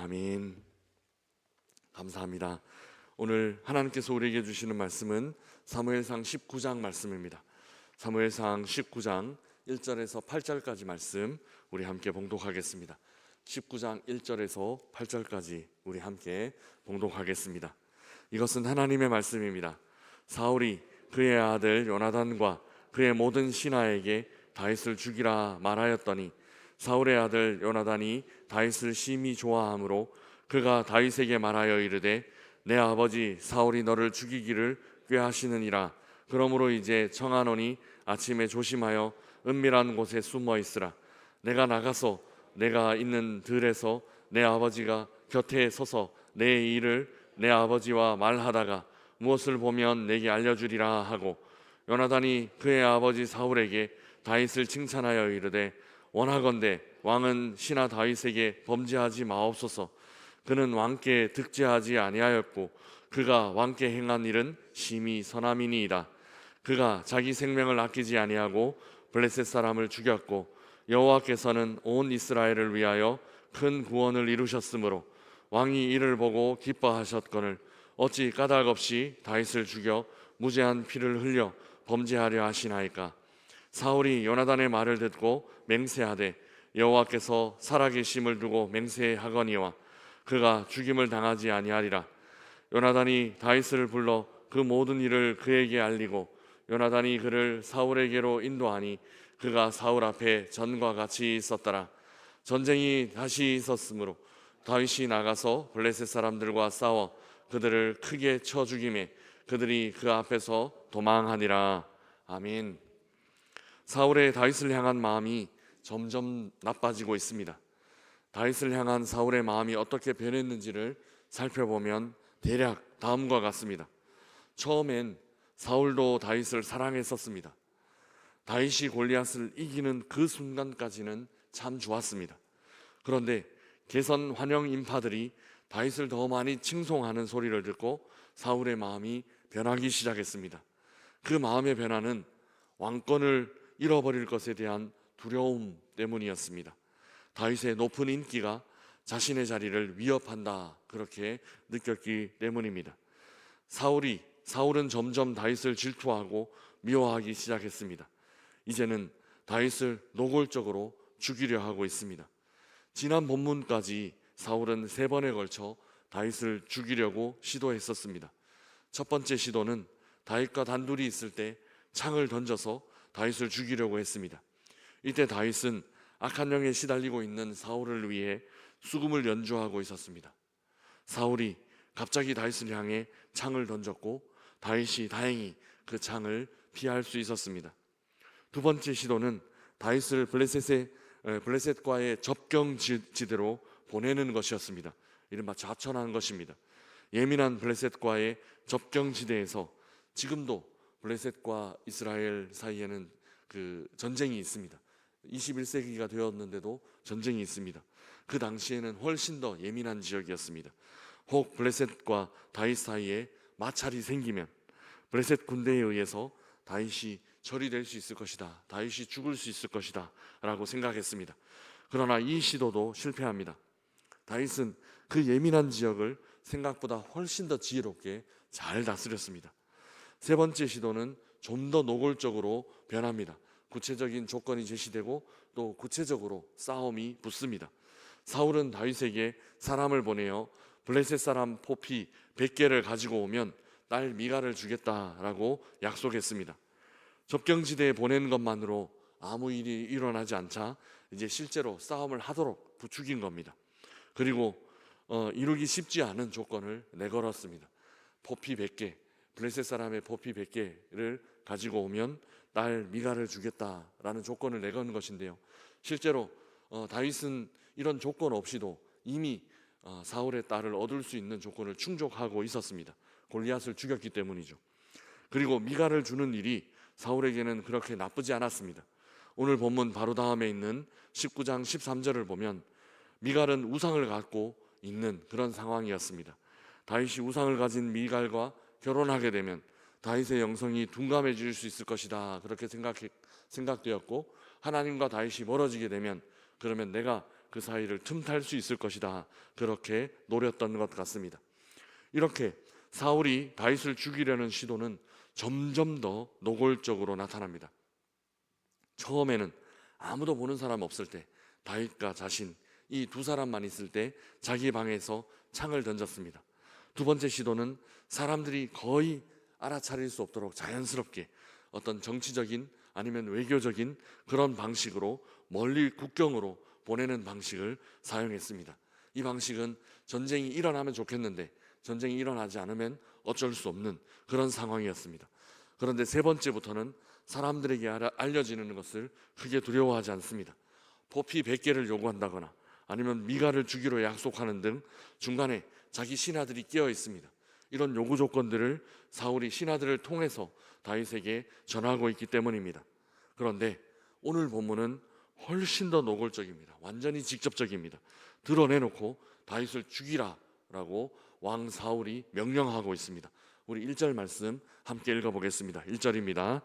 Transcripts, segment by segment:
아멘. 감사합니다. 오늘 하나님께서 우리에게 주시는 말씀은 사무엘상 19장 말씀입니다. 사무엘상 19장 1절에서 8절까지 말씀 우리 함께 봉독하겠습니다. 19장 1절에서 8절까지 우리 함께 봉독하겠습니다. 이것은 하나님의 말씀입니다. 사울이 그의 아들 요나단과 그의 모든 신하에게 다윗을 죽이라 말하였더니 사울의 아들 요나단이 다윗을 심히 좋아하므로 그가 다윗에게 말하여 이르되 내 아버지 사울이 너를 죽이기를 꾀하시느니라. 그러므로 이제 청하노니 아침에 조심하여 은밀한 곳에 숨어 있으라. 내가 나가서 내가 있는 들에서 내 아버지가 곁에 서서 내 일을 내 아버지와 말하다가 무엇을 보면 내게 알려주리라 하고, 요나단이 그의 아버지 사울에게 다윗을 칭찬하여 이르되 원하건대 왕은 신하 다윗에게 범죄하지 마옵소서. 그는 왕께 득죄하지 아니하였고 그가 왕께 행한 일은 심히 선함이니이다. 그가 자기 생명을 아끼지 아니하고 블레셋 사람을 죽였고 여호와께서는 온 이스라엘을 위하여 큰 구원을 이루셨으므로 왕이 이를 보고 기뻐하셨거늘 어찌 까닭없이 다윗을 죽여 무죄한 피를 흘려 범죄하려 하시나이까. 사울이 요나단의 말을 듣고 맹세하되 여호와께서 살아계심을 두고 맹세하거니와 그가 죽임을 당하지 아니하리라. 요나단이 다윗을 불러 그 모든 일을 그에게 알리고 요나단이 그를 사울에게로 인도하니 그가 사울 앞에 전과 같이 있었더라. 전쟁이 다시 있었으므로 다윗이 나가서 블레셋 사람들과 싸워 그들을 크게 쳐 죽이매 그들이 그 앞에서 도망하니라. 아멘. 사울의 다윗을 향한 마음이 점점 나빠지고 있습니다. 다윗을 향한 사울의 마음이 어떻게 변했는지를 살펴보면 대략 다음과 같습니다. 처음엔 사울도 다윗을 사랑했었습니다. 다윗이 골리앗을 이기는 그 순간까지는 참 좋았습니다. 그런데 개선 환영 인파들이 다윗을 더 많이 칭송하는 소리를 듣고 사울의 마음이 변하기 시작했습니다. 그 마음의 변화는 왕권을 잃어버릴 것에 대한 두려움 때문이었습니다. 다윗의 높은 인기가 자신의 자리를 위협한다, 그렇게 느꼈기 때문입니다. 사울은 점점 다윗을 질투하고 미워하기 시작했습니다. 이제는 다윗을 노골적으로 죽이려 하고 있습니다. 지난 본문까지 사울은 3번에 걸쳐 다윗을 죽이려고 시도했었습니다. 첫 번째 시도는 다윗과 단둘이 있을 때 창을 던져서 다윗을 죽이려고 했습니다. 이때 다윗은 악한 영에 시달리고 있는 사울을 위해 수금을 연주하고 있었습니다. 사울이 갑자기 다윗을 향해 창을 던졌고 다윗이 다행히 그 창을 피할 수 있었습니다. 두 번째 시도는 다윗을 블레셋과의 접경지대로 보내는 것이었습니다. 이른바 좌천한 것입니다. 예민한 블레셋과의 접경지대에서 지금도 블레셋과 이스라엘 사이에는 그 전쟁이 있습니다. 21세기가 되었는데도 전쟁이 있습니다. 그 당시에는 훨씬 더 예민한 지역이었습니다. 혹 블레셋과 다윗 사이에 마찰이 생기면 블레셋 군대에 의해서 다윗이 처리될 수 있을 것이다, 다윗이 죽을 수 있을 것이다 라고 생각했습니다. 그러나 이 시도도 실패합니다. 다윗은 그 예민한 지역을 생각보다 훨씬 더 지혜롭게 잘 다스렸습니다. 세 번째 시도는 좀 더 노골적으로 변합니다. 구체적인 조건이 제시되고 또 구체적으로 싸움이 붙습니다. 사울은 다윗에게 사람을 보내어 블레셋 사람 포피 100개를 가지고 오면 딸 미갈을 주겠다라고 약속했습니다. 접경지대에 보낸 것만으로 아무 일이 일어나지 않자 이제 실제로 싸움을 하도록 부추긴 겁니다. 그리고 이루기 쉽지 않은 조건을 내걸었습니다. 포피 100개, 블레셋 사람의 포피 100개를 가지고 오면 딸 미갈을 주겠다라는 조건을 내건 것인데요. 실제로 다윗은 이런 조건 없이도 이미 사울의 딸을 얻을 수 있는 조건을 충족하고 있었습니다. 골리앗을 죽였기 때문이죠. 그리고 미갈을 주는 일이 사울에게는 그렇게 나쁘지 않았습니다. 오늘 본문 바로 다음에 있는 19장 13절을 보면 미갈은 우상을 갖고 있는 그런 상황이었습니다. 다윗이 우상을 가진 미갈과 결혼하게 되면 다윗의 영성이 둔감해질 수 있을 것이다, 그렇게 생각되었고, 하나님과 다윗이 멀어지게 되면 그러면 내가 그 사이를 틈탈 수 있을 것이다. 그렇게 노렸던 것 같습니다. 이렇게 사울이 다윗을 죽이려는 시도는 점점 더 노골적으로 나타납니다. 처음에는 아무도 보는 사람 없을 때 다윗과 자신 이 두 사람만 있을 때 자기 방에서 창을 던졌습니다. 두 번째 시도는 사람들이 거의 알아차릴 수 없도록 자연스럽게 어떤 정치적인 아니면 외교적인 그런 방식으로 멀리 국경으로 보내는 방식을 사용했습니다. 이 방식은 전쟁이 일어나면 좋겠는데 전쟁이 일어나지 않으면 어쩔 수 없는 그런 상황이었습니다. 그런데 세 번째부터는 사람들에게 알려지는 것을 크게 두려워하지 않습니다. 포피 100개를 요구한다거나 아니면 미가를 주기로 약속하는 등 중간에 자기 신하들이 끼어 있습니다. 이런 요구 조건들을 사울이 신하들을 통해서 다윗에게 전하고 있기 때문입니다. 그런데 오늘 본문은 훨씬 더 노골적입니다. 완전히 직접적입니다. 드러내놓고 다윗을 죽이라라고 왕 사울이 명령하고 있습니다. 우리 1절 말씀 함께 읽어보겠습니다. 1절입니다.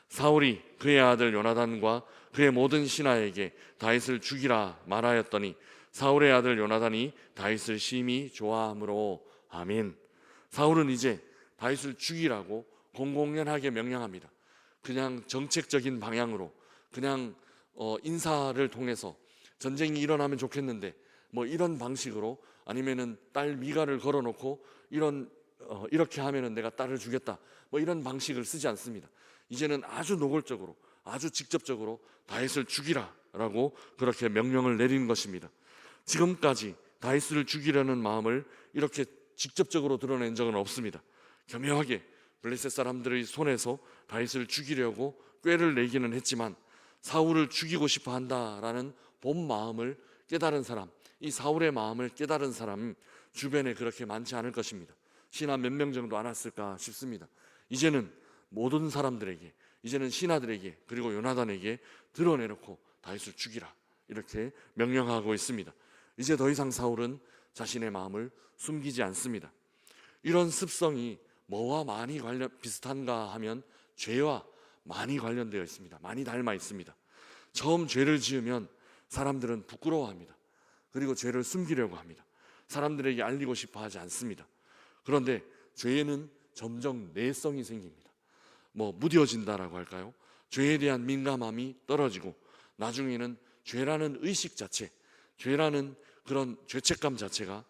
사울이 그의 아들 요나단과 그의 모든 신하에게 다윗을 죽이라 말하였더니 사울의 아들 요나단이 다윗을 심히 좋아하므로. 아멘. 사울은 이제 다윗을 죽이라고 공공연하게 명령합니다. 그냥 정책적인 방향으로 그냥 인사를 통해서 전쟁이 일어나면 좋겠는데 뭐 이런 방식으로 아니면은 딸 미가를 걸어놓고 이렇게 하면은 내가 딸을 주겠다 뭐 이런 방식을 쓰지 않습니다. 이제는 아주 노골적으로 아주 직접적으로 다윗을 죽이라라고 그렇게 명령을 내리는 것입니다. 지금까지 다윗을 죽이려는 마음을 이렇게 직접적으로 드러낸 적은 없습니다. 교묘하게 블레셋 사람들의 손에서 다윗을 죽이려고 꾀를 내기는 했지만 사울을 죽이고 싶어 한다라는 본 마음을 깨달은 사람, 이 사울의 마음을 깨달은 사람 주변에 그렇게 많지 않을 것입니다. 신하 몇 명 정도 안 왔을까 싶습니다. 이제는 모든 사람들에게, 이제는 신하들에게 그리고 요나단에게 드러내놓고 다윗을 죽이라 이렇게 명령하고 있습니다. 이제 더 이상 사울은 자신의 마음을 숨기지 않습니다. 이런 습성이 뭐와 많이 비슷한가 하면 죄와 많이 관련되어 있습니다. 많이 닮아 있습니다. 처음 죄를 지으면 사람들은 부끄러워합니다. 그리고 죄를 숨기려고 합니다. 사람들에게 알리고 싶어 하지 않습니다. 그런데 죄에는 점점 내성이 생깁니다. 무뎌진다라고 할까요? 죄에 대한 민감함이 떨어지고 나중에는 죄라는 의식 자체, 죄라는 그런 죄책감 자체가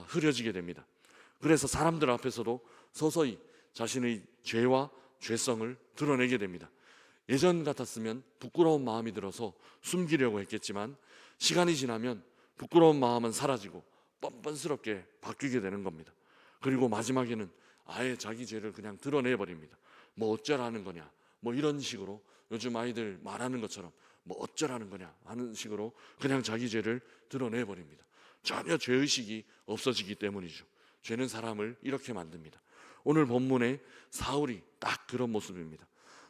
흐려지게 됩니다. 그래서 사람들 앞에서도 서서히 자신의 죄와 죄성을 드러내게 됩니다. 예전 같았으면 부끄러운 마음이 들어서 숨기려고 했겠지만 시간이 지나면 부끄러운 마음은 사라지고 뻔뻔스럽게 바뀌게 되는 겁니다. 그리고 마지막에는 아예 자기 죄를 그냥 드러내버립니다. 어쩌라는 거냐, 이런 식으로 요즘 아이들 말하는 것처럼 어쩌라는 거냐 하는 식으로 그냥 자기 죄를 드러내버립니다. 전혀 죄의식이 없어지기 때문이죠. 죄는 사람을 이렇게 만듭니다. 오늘 본문의 사울이 딱 그런 모습입니다.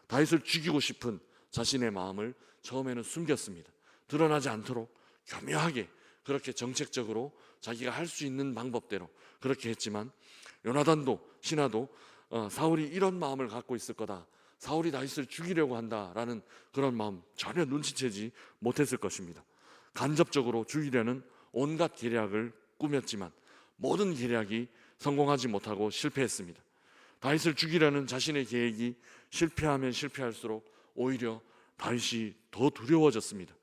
다윗을 죽이고 싶은 자신의 마음을 처음에는 숨겼습니다. 드러나지 않도록 교묘하게 그렇게 정책적으로 자기가 할 수 있는 방법대로 그렇게 했지만 요나단도 신하도 사울이 이런 마음을 갖고 있을 거다, 사울이 다윗을 죽이려고 한다라는 그런 마음 전혀 눈치채지 못했을 것입니다. 간접적으로 죽이려는 온갖 계략을 꾸몄지만 모든 계략이 성공하지 못하고 실패했습니다. 다윗을 죽이려는 자신의 계획이 실패하면 실패할수록 오히려 다윗이 더 두려워졌습니다.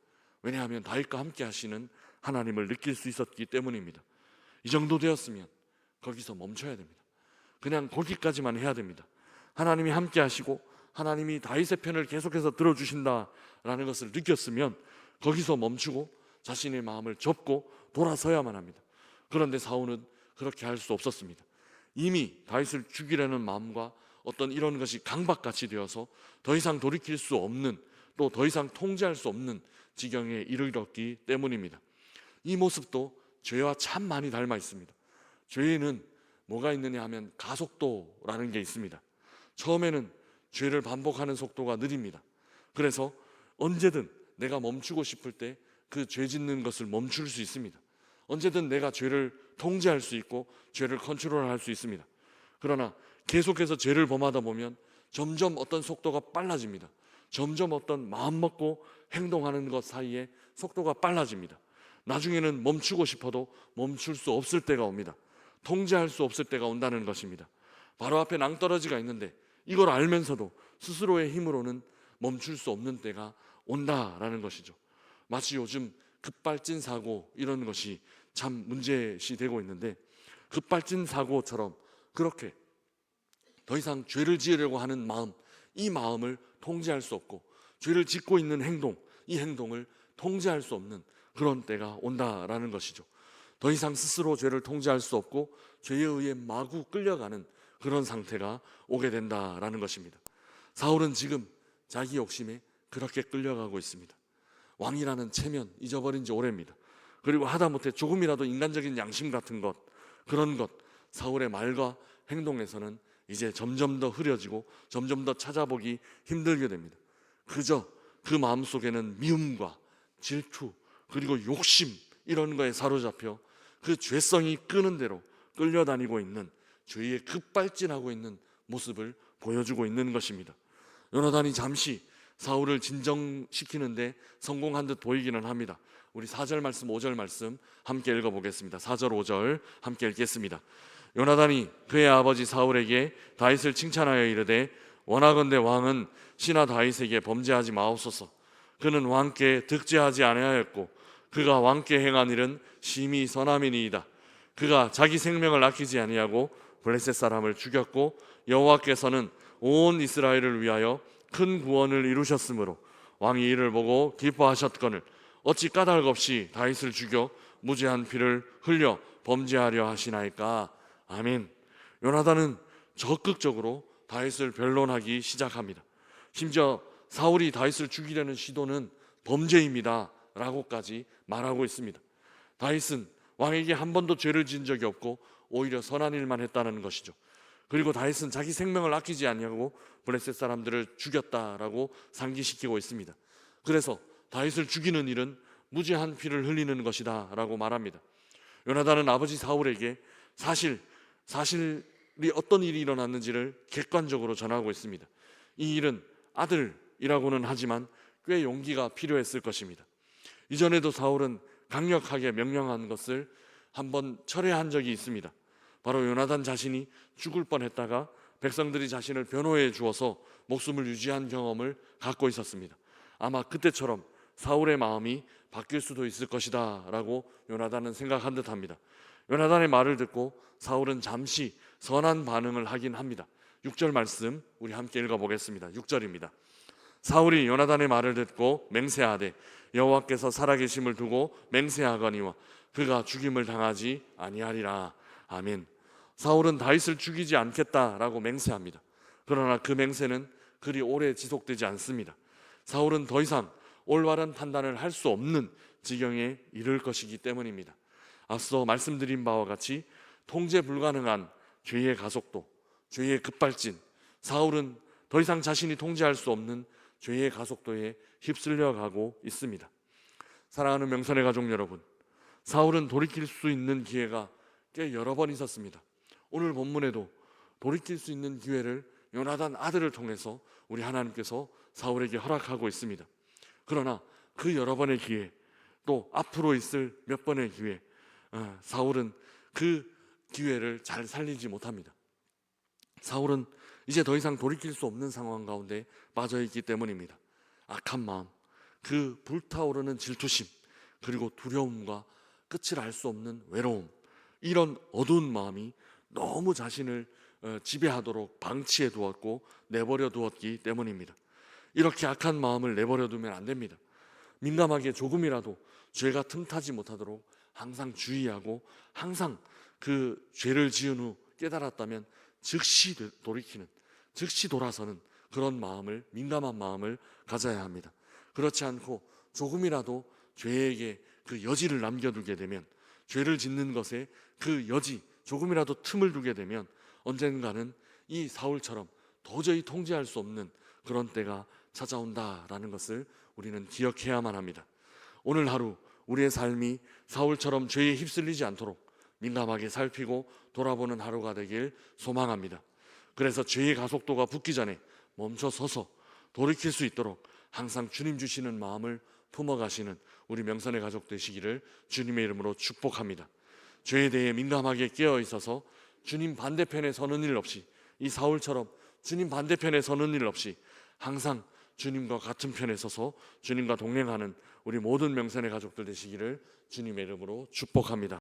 왜냐하면 다윗과 함께 하시는 하나님을 느낄 수 있었기 때문입니다. 이 정도 되었으면 거기서 멈춰야 됩니다. 그냥 거기까지만 해야 됩니다. 하나님이 함께 하시고 하나님이 다윗의 편을 계속해서 들어주신다라는 것을 느꼈으면 거기서 멈추고 자신의 마음을 접고 돌아서야만 합니다. 그런데 사울은 그렇게 할 수 없었습니다. 이미 다윗을 죽이려는 마음과 어떤 이런 것이 강박같이 되어서 더 이상 돌이킬 수 없는, 또 더 이상 통제할 수 없는 지경에 이르렀기 때문입니다. 이 모습도 죄와 참 많이 닮아 있습니다. 죄에는 뭐가 있느냐 하면 가속도라는 게 있습니다. 처음에는 죄를 반복하는 속도가 느립니다. 그래서 언제든 내가 멈추고 싶을 때 그 죄 짓는 것을 멈출 수 있습니다. 언제든 내가 죄를 통제할 수 있고 죄를 컨트롤할 수 있습니다. 그러나 계속해서 죄를 범하다 보면 점점 어떤 속도가 빨라집니다. 점점 어떤 마음 먹고 행동하는 것 사이에 속도가 빨라집니다. 나중에는 멈추고 싶어도 멈출 수 없을 때가 옵니다. 통제할 수 없을 때가 온다는 것입니다. 바로 앞에 낭떠러지가 있는데 이걸 알면서도 스스로의 힘으로는 멈출 수 없는 때가 온다라는 것이죠. 마치 요즘 급발진 사고 이런 것이 참 문제시 되고 있는데, 급발진 사고처럼 그렇게 더 이상 죄를 지으려고 하는 마음, 이 마음을 통제할 수 없고 죄를 짓고 있는 행동, 이 행동을 통제할 수 없는 그런 때가 온다라는 것이죠. 더 이상 스스로 죄를 통제할 수 없고 죄에 의해 마구 끌려가는 그런 상태가 오게 된다라는 것입니다. 사울은 지금 자기 욕심에 그렇게 끌려가고 있습니다. 왕이라는 체면 잊어버린 지 오래입니다. 그리고 하다못해 조금이라도 인간적인 양심 같은 것, 그런 것, 사울의 말과 행동에서는 이제 점점 더 흐려지고 점점 더 찾아보기 힘들게 됩니다. 그저 그 마음속에는 미움과 질투 그리고 욕심, 이런 거에 사로잡혀 그 죄성이 끄는 대로 끌려다니고 있는, 죄에 급발진하고 있는 모습을 보여주고 있는 것입니다. 요나단이 잠시 사울을 진정시키는데 성공한 듯 보이기는 합니다. 우리 4절 말씀 5절 말씀 함께 읽어보겠습니다. 4절 5절 함께 읽겠습니다. 요나단이 그의 아버지 사울에게 다윗을 칭찬하여 이르되 원하건대 왕은 신하 다윗에게 범죄하지 마옵소서. 그는 왕께 득죄하지 아니하였고 그가 왕께 행한 일은 심히 선함이니이다. 그가 자기 생명을 아끼지 아니하고 블레셋 사람을 죽였고 여호와께서는 온 이스라엘을 위하여 큰 구원을 이루셨으므로 왕이 이를 보고 기뻐하셨거늘 어찌 까닭 없이 다윗을 죽여 무죄한 피를 흘려 범죄하려 하시나이까. 아멘. 요나단은 적극적으로 다윗을 변론하기 시작합니다. 심지어 사울이 다윗을 죽이려는 시도는 범죄입니다 라고까지 말하고 있습니다. 다윗은 왕에게 한 번도 죄를 지은 적이 없고 오히려 선한 일만 했다는 것이죠. 그리고 다윗은 자기 생명을 아끼지 아니하고 블레셋 사람들을 죽였다라고 상기시키고 있습니다. 그래서 다윗을 죽이는 일은 무죄한 피를 흘리는 것이다 라고 말합니다. 요나단은 아버지 사울에게 사실이 어떤 일이 일어났는지를 객관적으로 전하고 있습니다. 이 일은 아들이라고는 하지만 꽤 용기가 필요했을 것입니다. 이전에도 사울은 강력하게 명령한 것을 한번 철회한 적이 있습니다. 바로 요나단 자신이 죽을 뻔했다가 백성들이 자신을 변호해 주어서 목숨을 유지한 경험을 갖고 있었습니다. 아마 그때처럼 사울의 마음이 바뀔 수도 있을 것이다 라고 요나단은 생각한 듯합니다. 요나단의 말을 듣고 사울은 잠시 선한 반응을 하긴 합니다. 6절 말씀 우리 함께 읽어보겠습니다. 6절입니다. 사울이 요나단의 말을 듣고 맹세하되 여호와께서 살아계심을 두고 맹세하거니와 그가 죽임을 당하지 아니하리라. 아멘. 사울은 다윗을 죽이지 않겠다라고 맹세합니다. 그러나 그 맹세는 그리 오래 지속되지 않습니다. 사울은 더 이상 올바른 판단을 할 수 없는 지경에 이를 것이기 때문입니다. 앞서 말씀드린 바와 같이 통제 불가능한 죄의 가속도, 죄의 급발진, 사울은 더 이상 자신이 통제할 수 없는 죄의 가속도에 휩쓸려 가고 있습니다. 사랑하는 명선의 가족 여러분, 사울은 돌이킬 수 있는 기회가 꽤 여러 번 있었습니다. 오늘 본문에도 돌이킬 수 있는 기회를 요나단 아들을 통해서 우리 하나님께서 사울에게 허락하고 있습니다. 그러나 그 여러 번의 기회, 또 앞으로 있을 몇 번의 기회, 사울은 그 기회를 잘 살리지 못합니다. 사울은 이제 더 이상 돌이킬 수 없는 상황 가운데 빠져 있기 때문입니다. 악한 마음, 그 불타오르는 질투심, 그리고 두려움과 끝을 알 수 없는 외로움, 이런 어두운 마음이 너무 자신을 지배하도록 방치해 두었고 내버려 두었기 때문입니다. 이렇게 악한 마음을 내버려 두면 안 됩니다. 민감하게 조금이라도 죄가 틈타지 못하도록 항상 주의하고, 항상 그 죄를 지은 후 깨달았다면 즉시 돌이키는, 즉시 돌아서는 그런 마음을, 민감한 마음을 가져야 합니다. 그렇지 않고 조금이라도 죄에게 그 여지를 남겨두게 되면, 죄를 짓는 것에 그 여지, 조금이라도 틈을 두게 되면 언젠가는 이 사울처럼 도저히 통제할 수 없는 그런 때가 찾아온다라는 것을 우리는 기억해야만 합니다. 오늘 하루 우리의 삶이 사울처럼 죄에 휩쓸리지 않도록 민감하게 살피고 돌아보는 하루가 되길 소망합니다. 그래서 죄의 가속도가 붙기 전에 멈춰 서서 돌이킬 수 있도록 항상 주님 주시는 마음을 품어가시는 우리 명선의 가족 되시기를 주님의 이름으로 축복합니다. 죄에 대해 민감하게 깨어 있어서 주님 반대편에 서는 일 없이, 이 사울처럼 주님 반대편에 서는 일 없이 항상 주님과 같은 편에 서서 주님과 동행하는 우리 모든 명선의 가족들 되시기를 주님의 이름으로 축복합니다.